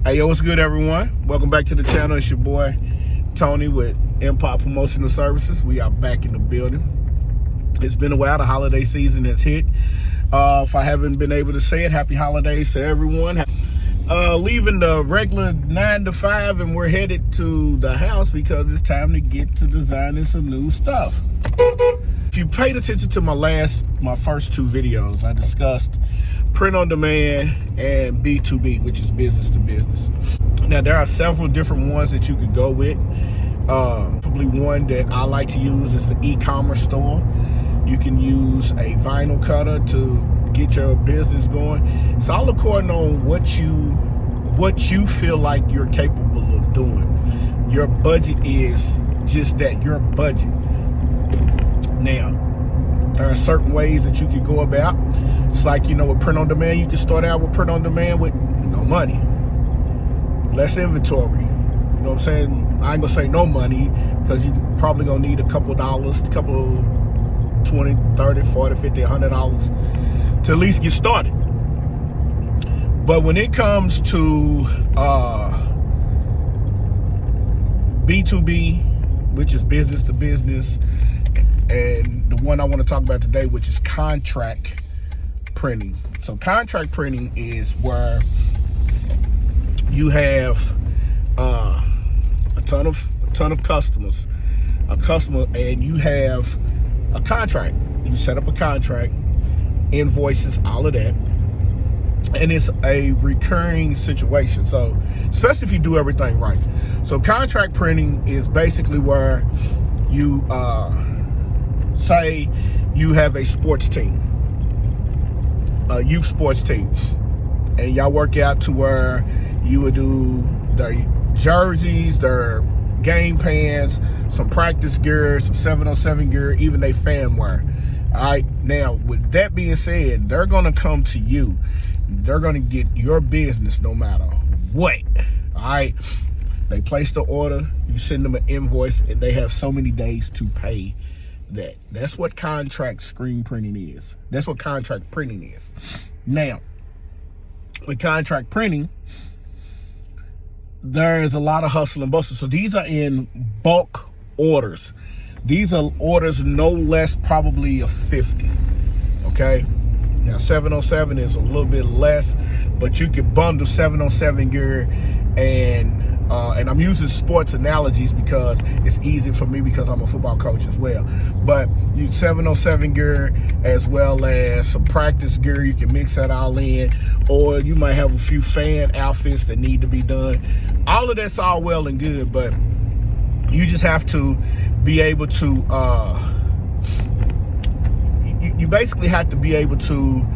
Hey, yo, what's good, everyone? Welcome back to the channel. It's your boy, Tony with Empire Promotional Services. We are back in the building. It's been a while. The holiday season has hit. If I haven't been able to say it, happy holidays to everyone. Leaving the regular 9 to 5, and we're headed to the house because it's time to get to designing some new stuff. If you paid attention to my first two videos, I discussed print on demand and B2B, which is business to business. Now, there are several different ones that you could go with. Probably one that I like to use is the e-commerce store. You can use a vinyl cutter to get your business going. It's all according on what you feel like you're capable of doing. Your budget is just that, your budget. Now, there are certain ways that you can go about. It's like, with print on demand, you can start out with print on demand with no money, less inventory. You know what I'm saying? I ain't gonna say no money because you probably gonna need a couple dollars, $20, $30, $40, $50, $100 to at least get started. But when it comes to B2B, which is business to business, and the one I want to talk about today, which is contract printing. So contract printing is where you have a ton of customers, and you have a contract. You set up a contract, invoices, all of that, and it's a recurring situation. So especially if you do everything right. So contract printing is basically where you say you have a sports team, a youth sports team, and y'all work out to where you would do their jerseys, their game pants, some practice gear, some 707 gear, even they fan wear. All right. Now, with that being said, they're going to come to you. They're going to get your business no matter what. All right. They place the order, you send them an invoice, and they have so many days to pay that. That's what contract screen printing is. That's what contract printing is. Now, with contract printing, there is a lot of hustle and bustle. So these are in bulk orders. These are orders no less probably of 50. Okay. Now 707 is a little bit less, but you can bundle 707 gear and I'm using sports analogies because it's easy for me because I'm a football coach as well. But you 707 gear as well as some practice gear. You can mix that all in, or you might have a few fan outfits that need to be done. All of that's all well and good, but you just have to be able to, you basically have to be able to,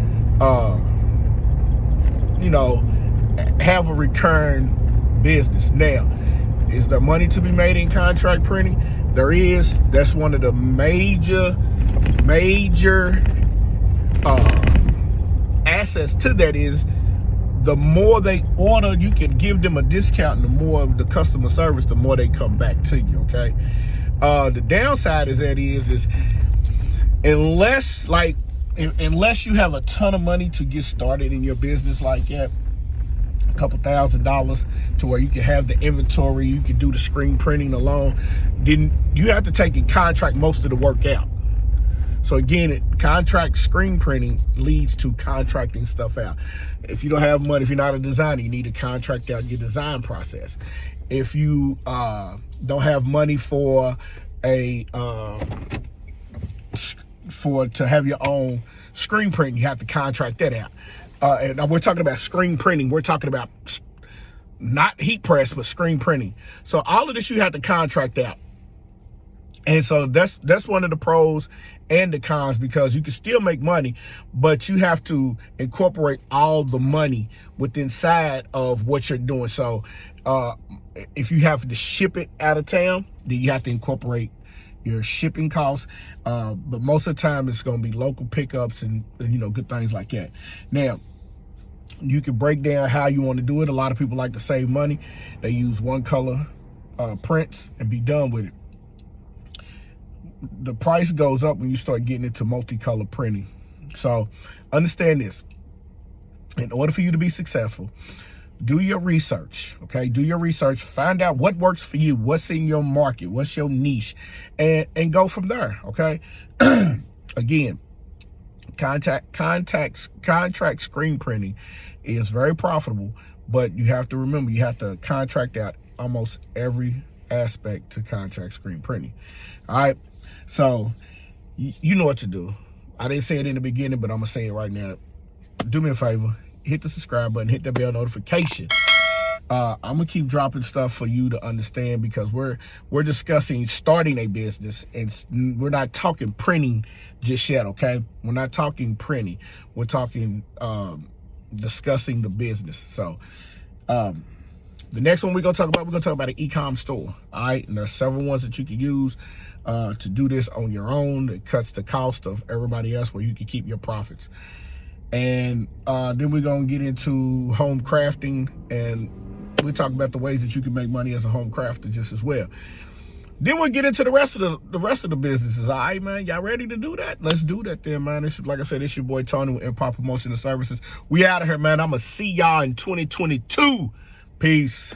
have a recurring business. Now, is there money to be made in contract printing? There is. That's one of the major assets to that is the more they order, you can give them a discount, and the more of the customer service, the more they come back to you. Okay. The downside is unless you have a ton of money to get started in your business like that, a couple $1,000 to where you can have the inventory, you can do the screen printing alone, then you have to take and contract most of the work out. So again, contract screen printing leads to contracting stuff out. If you don't have money, if you're not a designer, you need to contract out your design process. If you don't have money to have your own screen printing, you have to contract that out. And we're talking about screen printing. We're talking about not heat press, but screen printing. So all of this you have to contract out. And so that's one of the pros and the cons, because you can still make money, but you have to incorporate all the money within inside of what you're doing. So if you have to ship it out of town, then you have to incorporate your shipping costs, but most of the time it's going to be local pickups and good things like that. Now, you can break down how you want to do it. A lot of people like to save money. They use one color prints and be done with it. The price goes up when you start getting into multicolor printing. So understand this. In order for you to be successful, do your research, okay? Do your research. Find out what works for you, what's in your market, what's your niche, and go from there, okay? Again, contract screen printing is very profitable, but you have to remember, you have to contract out almost every aspect to contract screen printing. All right, so you know what to do. I didn't say it in the beginning, but I'm gonna say it right now. Do me a favor, hit the subscribe button, hit the bell notification. I'm gonna keep dropping stuff for you to understand, because we're discussing starting a business, and we're not talking printing just yet, okay? We're not talking printing. We're talking discussing the business. So the next one we're gonna talk about an e-com store. All right, and there's several ones that you can use to do this on your own. It cuts the cost of everybody else, where you can keep your profits. And then we're gonna get into home crafting, and we talk about the ways that you can make money as a home crafter just as well. Then we'll get into the rest of the businesses. All right, man, y'all ready to do that? Let's do that then, man. This is, like I said, it's your boy Tony with Empire Promotional Services. We out of here, man. I'm gonna see y'all in 2022. Peace.